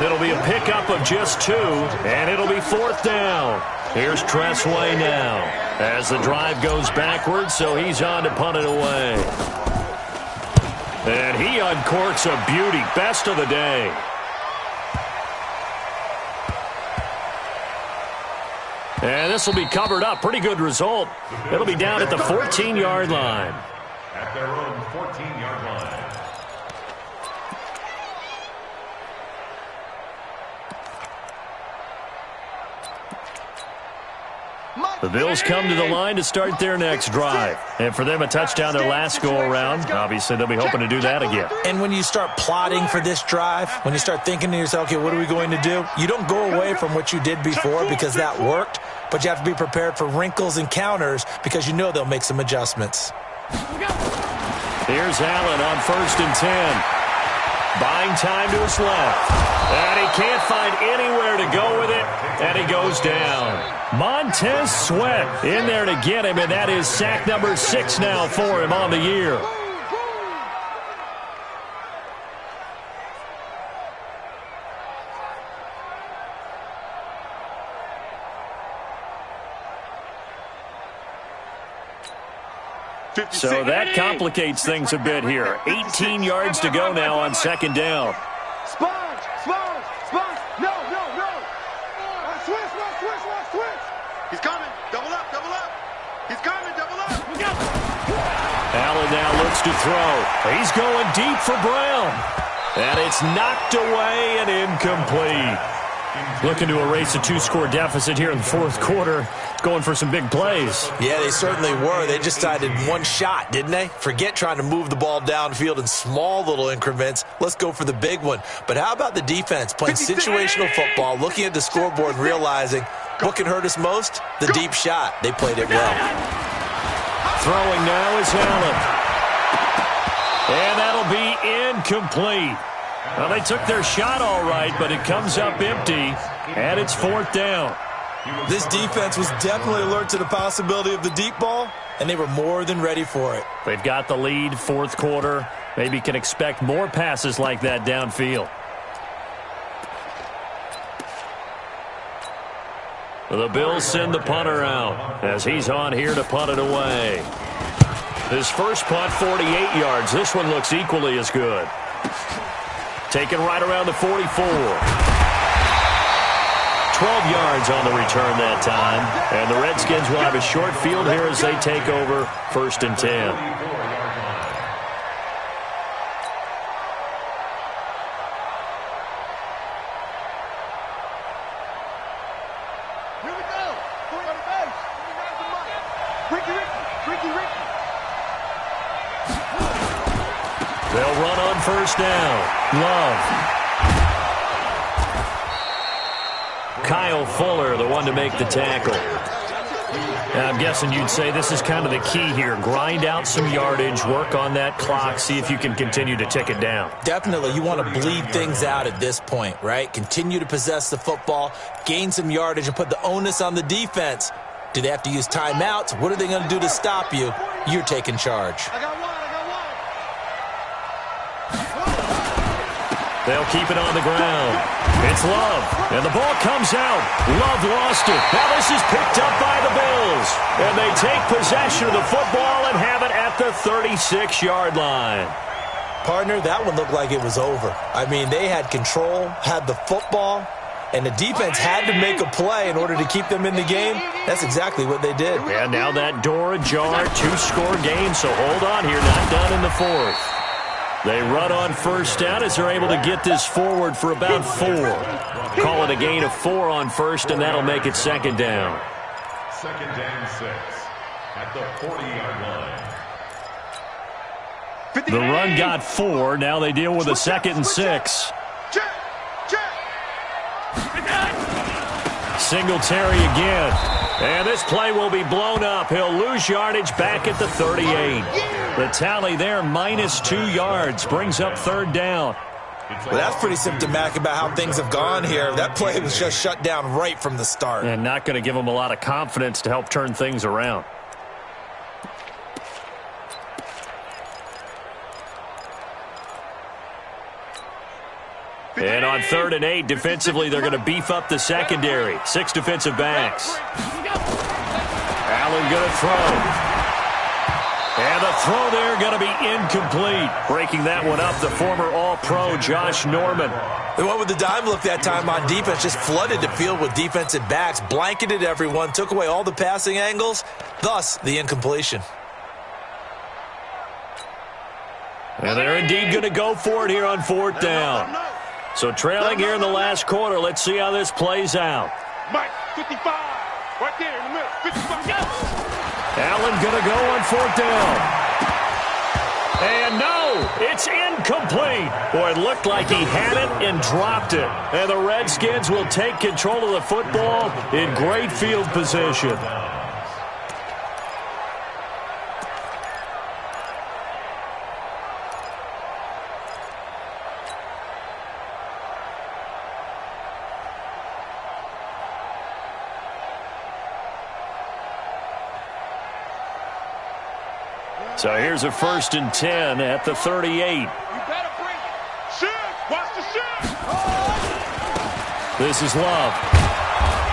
It'll be a pickup of just 2, and it'll be 4th down. Here's Tressway now as the drive goes backwards, so he's on to punt it away. And he uncorks a beauty. Best of the day. And this will be covered up. Pretty good result. It'll be down at the 14-yard line. At their own 14-yard line. The Bills come to the line to start their next drive. And for them, a touchdown their last go-around. Obviously, they'll be hoping to do that again. And when you start plotting for this drive, when you start thinking to yourself, okay, what are we going to do? You don't go away from what you did before because that worked, but you have to be prepared for wrinkles and counters because you know they'll make some adjustments. Here's Allen on 1st and 10. Buying time to his left. And he can't find anywhere to go with it, and he goes down. Montez Sweat in there to get him, and that is sack number 6 now for him on the year. So that complicates things a bit here. 18 yards to go now on 2nd down. Sponge. No. Switch. He's coming. Double up. He's coming. Double up. Allen now looks to throw. He's going deep for Brown. And it's knocked away and incomplete. Looking to erase a 2-score deficit here in the 4th quarter. Going for some big plays. Yeah, they certainly were. They just decided one shot, didn't they? Forget trying to move the ball downfield in small little increments. Let's go for the big one. But how about the defense playing situational football, looking at the scoreboard and realizing what can hurt us most? The deep shot. They played it well. Throwing now is Allen. And that'll be incomplete. Well, they took their shot all right, but it comes up empty, and it's 4th down. This defense was definitely alert to the possibility of the deep ball, and they were more than ready for it. They've got the lead, 4th quarter. Maybe can expect more passes like that downfield. The Bills send the punter out as he's on here to punt it away. His first punt, 48 yards. This one looks equally as good. Taken right around the 44. 12 yards on the return that time. And the Redskins will have a short field here as they take over 1st and 10. Break They'll run on first down. Love. Kyle Fuller, the one to make the tackle. I'm guessing you'd say this is kind of the key here. Grind out some yardage, work on that clock, see if you can continue to tick it down. Definitely. You want to bleed things out at this point, right? Continue to possess the football, gain some yardage, and put the onus on the defense. Do they have to use timeouts? What are they going to do to stop you? You're taking charge. They'll keep it on the ground. It's Love, and the ball comes out. Love lost it. Now this is picked up by the Bills, and they take possession of the football and have it at the 36-yard line. Partner, that one looked like it was over. I mean, they had control, had the football, and the defense had to make a play in order to keep them in the game. That's exactly what they did. And now that door ajar, two-score game, so hold on here, not done in the fourth. They run on first down as they're able to get this forward for about 4. Call it a gain of 4 on first, and that'll make it second down. Second down 6 at the 40-yard line. The run got 4. Now they deal with a 2nd and 6. Singletary again. And this play will be blown up. He'll lose yardage back at the 38. The tally there, -2 yards, brings up third down. Well, that's pretty symptomatic about how things have gone here. That play was just shut down right from the start. And not going to give them a lot of confidence to help turn things around. And on 3rd and 8, defensively, they're going to beef up the secondary. 6 defensive backs. Allen going to throw. And the throw there going to be incomplete. Breaking that one up, the former All-Pro Josh Norman. They went with the dime look that time on defense, just flooded the field with defensive backs, blanketed everyone, took away all the passing angles, thus the incompletion. And they're indeed going to go for it here on 4th down. So trailing here in the last quarter, let's see how this plays out. Mike, 55, right there in the middle, 55. Allen going to go on 4th down. And no, it's incomplete. Boy, it looked like he had it and dropped it. And the Redskins will take control of the football in great field position. So here's a 1st and 10 at the 38. You better bring it. Shift, watch the shift. This is Love.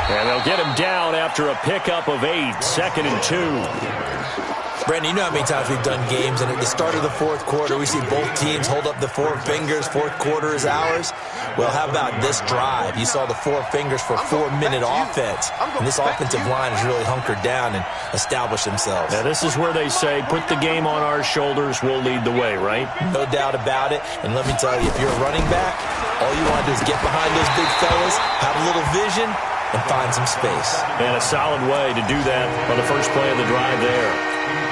And they'll get him down after a pickup of 8, 2nd and 2. Brandon, you know how many times we've done games, and at the start of the 4th quarter, we see both teams hold up the 4 fingers, 4th quarter is ours. Well, how about this drive? You saw the 4 fingers for 4-minute offense, and this offensive line has really hunkered down and established themselves. Now, this is where they say, put the game on our shoulders, we'll lead the way, right? No doubt about it, and let me tell you, if you're a running back, all you want to do is get behind those big fellas, have a little vision, and find some space. And a solid way to do that on the first play of the drive there.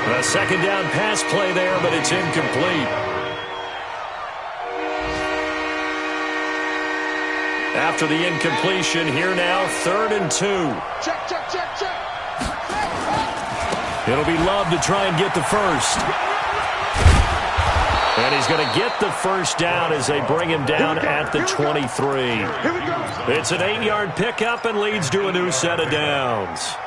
A 2nd down pass play there, but it's incomplete. After the incompletion, here now, 3rd and 2. Check, check, check, check. It'll be Love to try and get the first. And he's going to get the first down as they bring him down at the 23. It's an 8-yard pickup and leads to a new set of downs.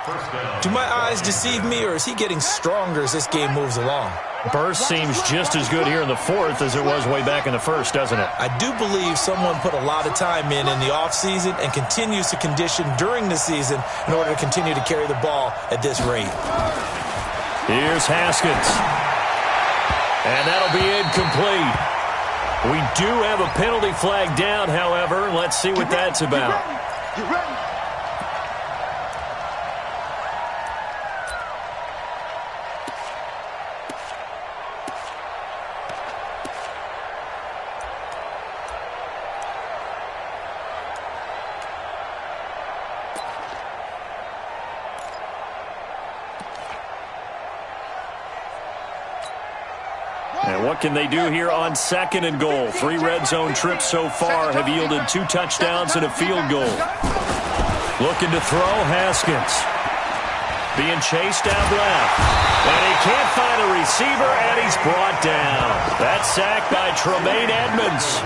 Do my eyes deceive me, or is he getting stronger as this game moves along? Burst seems just as good here in the 4th as it was way back in the 1st, doesn't it? I do believe someone put a lot of time in the offseason and continues to condition during the season in order to continue to carry the ball at this rate. Here's Haskins. And that'll be incomplete. We do have a penalty flag down, however. Let's see what that's about. Get ready. And what can they do here on 2nd and goal? 3 red zone trips so far have yielded 2 touchdowns and a field goal. Looking to throw, Haskins. Being chased out left. And he can't find a receiver, and he's brought down. That's sacked by Tremaine Edmonds.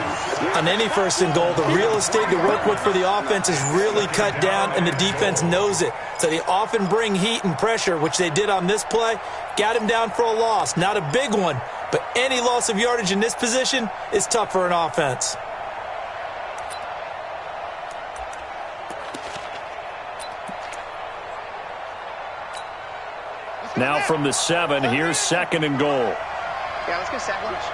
On any 1st and goal, the real estate to work with for the offense is really cut down, and the defense knows it. So they often bring heat and pressure, which they did on this play. Got him down for a loss. Not a big one, but any loss of yardage in this position is tough for an offense. Now from the 7, here's 2nd and goal. Yeah, let's get sack lunch.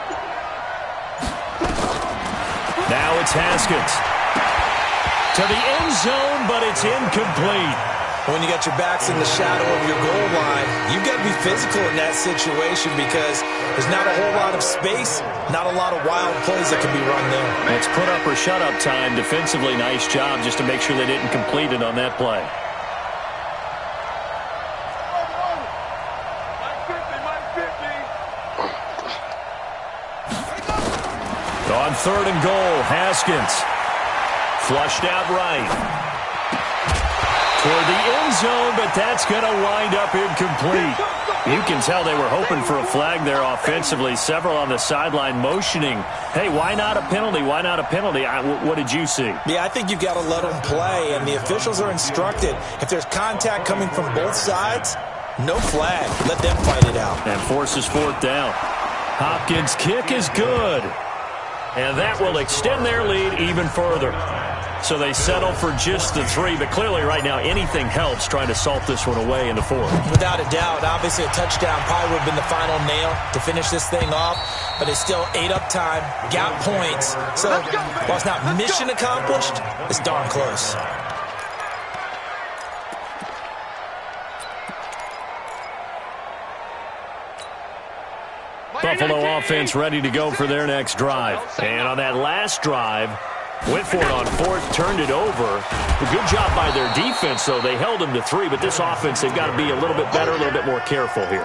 Now it's Haskins. To the end zone, but it's incomplete. When you got your backs in the shadow of your goal line, you've got to be physical in that situation because there's not a whole lot of space, not a lot of wild plays that can be run there. It's put up or shut up time. Defensively, nice job just to make sure they didn't complete it on that play. On 3rd and goal, Haskins. Flushed out right. Toward the end zone, but that's going to wind up incomplete. You can tell they were hoping for a flag there offensively. Several on the sideline motioning. Hey, why not a penalty? Why not a penalty? What did you see? Yeah, I think you've got to let them play, and the officials are instructed. If there's contact coming from both sides, no flag. Let them fight it out. And forces 4th down. Hopkins' kick is good. And that will extend their lead even further. So they settle for just the 3, but clearly right now anything helps trying to salt this one away in the 4th. Without a doubt, obviously a touchdown probably would have been the final nail to finish this thing off, but it's still ate up time, got points. So while it's not mission accomplished, it's darn close. Buffalo offense ready to go for their next drive. And on that last drive, went for it on 4th, turned it over. A good job by their defense, though. They held them to 3, but this offense, they've got to be a little bit better, a little bit more careful here.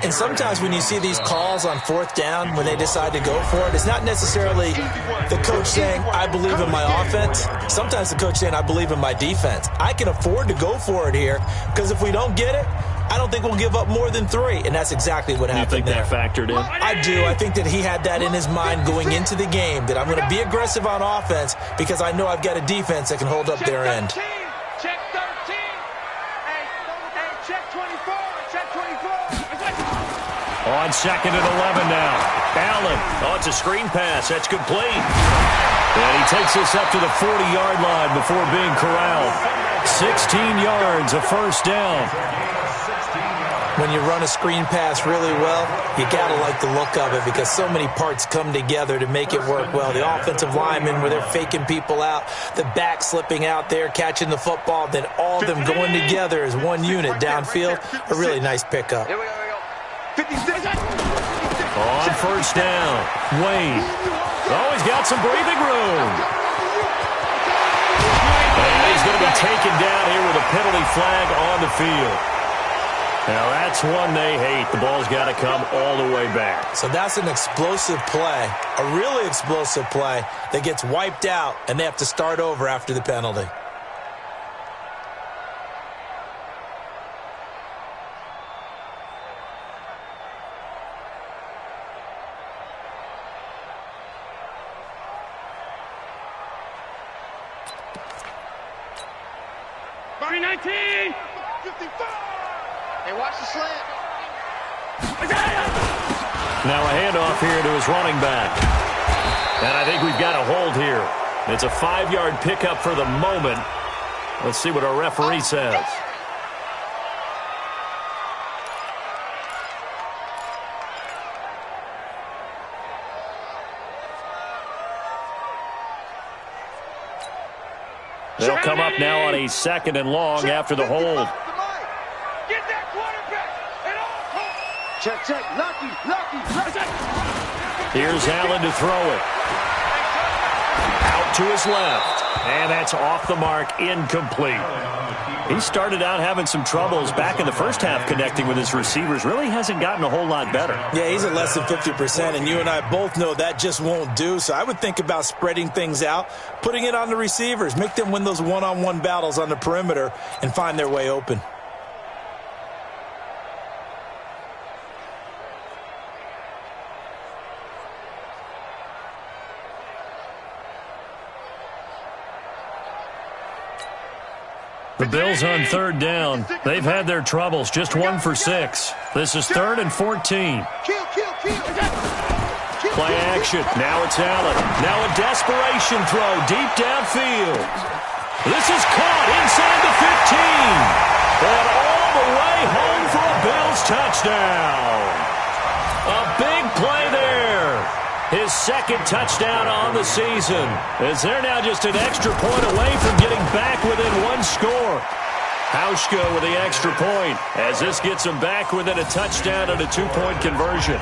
And sometimes when you see these calls on 4th down, when they decide to go for it, it's not necessarily the coach saying, I believe in my offense. Sometimes the coach saying, I believe in my defense. I can afford to go for it here, because if we don't get it, I don't think we'll give up more than 3, and that's exactly what happened there. You think that factored in? I do. I think that he had that in his mind going into the game, that I'm going to be aggressive on offense because I know I've got a defense that can hold up their end. Check 13. Hey, check 24. Check 24. On 2nd and 11 now. Allen. Oh, it's a screen pass. That's complete. And he takes this up to the 40-yard line before being corralled. 16 yards, a 1st down. When you run a screen pass really well, you got to like the look of it because so many parts come together to make it work well. The offensive linemen, where they're faking people out, the back slipping out there, catching the football, then all of them going together as one unit downfield. A really nice pickup. Here we go. 56. On 1st down, Wayne. Oh, he's got some breathing room. And he's going to be taken down here with a penalty flag on the field. Now, that's one they hate. The ball's got to come all the way back. So that's an explosive play, a really explosive play that gets wiped out, and they have to start over after the penalty. Hey, watch the slant. Now a handoff here to his running back. And I think we've got a hold here. It's a 5-yard pickup for the moment. Let's see what our referee says. They'll come up now on a 2nd and long after the hold. Get that quarterback at all costs. Check. Lucky. Here's Allen to throw it. Out to his left. And that's off the mark, incomplete. He started out having some troubles back in the first half connecting with his receivers. Really hasn't gotten a whole lot better. Yeah, he's at less than 50%, and you and I both know that just won't do. So I would think about spreading things out, putting it on the receivers, make them win those one-on-one battles on the perimeter and find their way open. The Bills on third down. They've had their troubles, just 1 for 6. This is 3rd and 14. Play action. Now it's Allen. Now a desperation throw deep downfield. This is caught inside the 15. And all the way home for a Bills touchdown. A big play there. His second touchdown on the season, as they're now just an extra point away from getting back within 1 score. Hauschka with the extra point, as this gets them back within a touchdown and a 2-point conversion.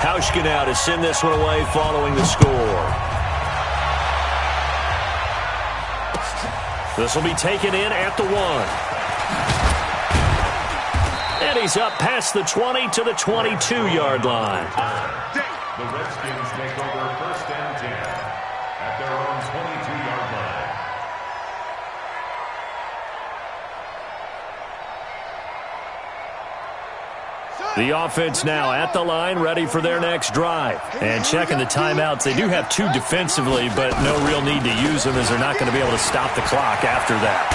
Hauschka now to send this one away following the score. This will be taken in at the 1. And he's up past the 20 to the 22-yard line. The Redskins take over 1st and 10 at their own 22-yard line. The offense now at the line, ready for their next drive. And checking the timeouts. They do have 2 defensively, but no real need to use them as they're not going to be able to stop the clock after that.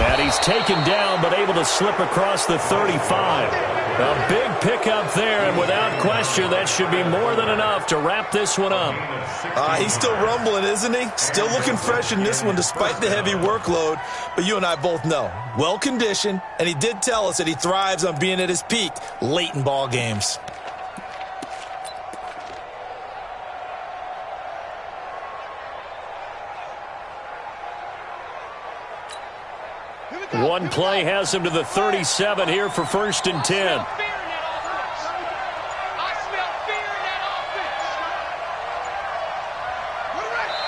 And he's taken down, but able to slip across the 35. A big pickup there, and without question, that should be more than enough to wrap this one up. He's still rumbling, isn't he? Still looking fresh in this one despite the heavy workload. But you and I both know, well-conditioned, and he did tell us that he thrives on being at his peak late in ball games. One play has him to the 37 here for 1st and 10.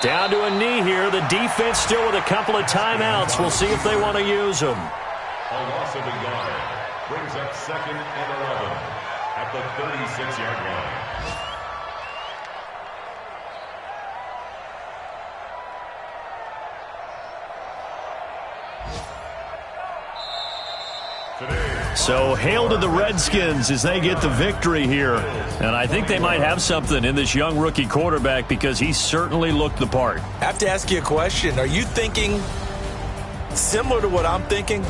Down to a knee here. The defense still with a couple of timeouts. We'll see if they want to use them. A loss of a yard brings up 2nd and 11 at the 36-yard line. So hail to the Redskins as they get the victory here. And I think they might have something in this young rookie quarterback because he certainly looked the part. I have to ask you a question. Are you thinking similar to what I'm thinking?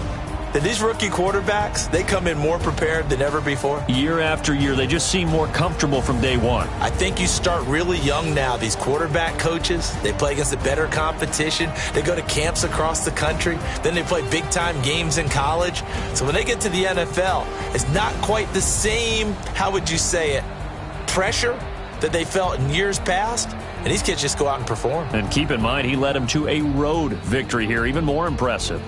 That these rookie quarterbacks, they come in more prepared than ever before? Year after year, they just seem more comfortable from day one. I think you start really young now. These quarterback coaches, they play against the better competition. They go to camps across the country. Then they play big-time games in college. So when they get to the NFL, it's not quite the same, how would you say it, pressure that they felt in years past. And these kids just go out and perform. And keep in mind, he led them to a road victory here, even more impressive.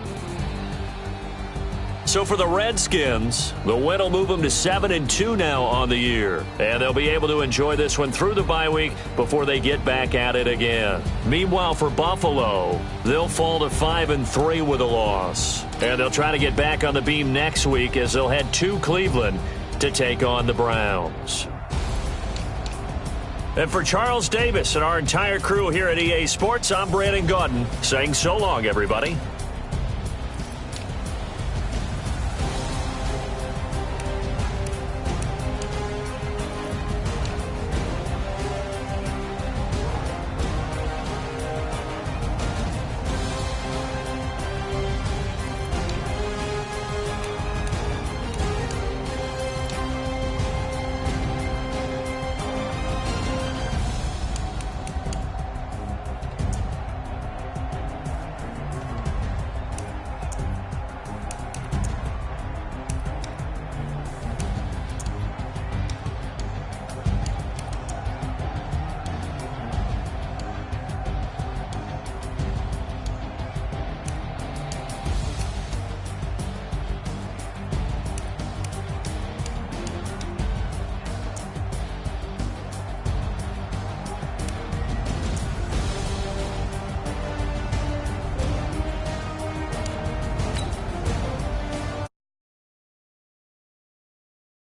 So for the Redskins, the win will move them to 7-2 now on the year. And they'll be able to enjoy this one through the bye week before they get back at it again. Meanwhile, for Buffalo, they'll fall to 5-3 with a loss. And they'll try to get back on the beam next week as they'll head to Cleveland to take on the Browns. And for Charles Davis and our entire crew here at EA Sports, I'm Brandon Gaudin saying so long, everybody.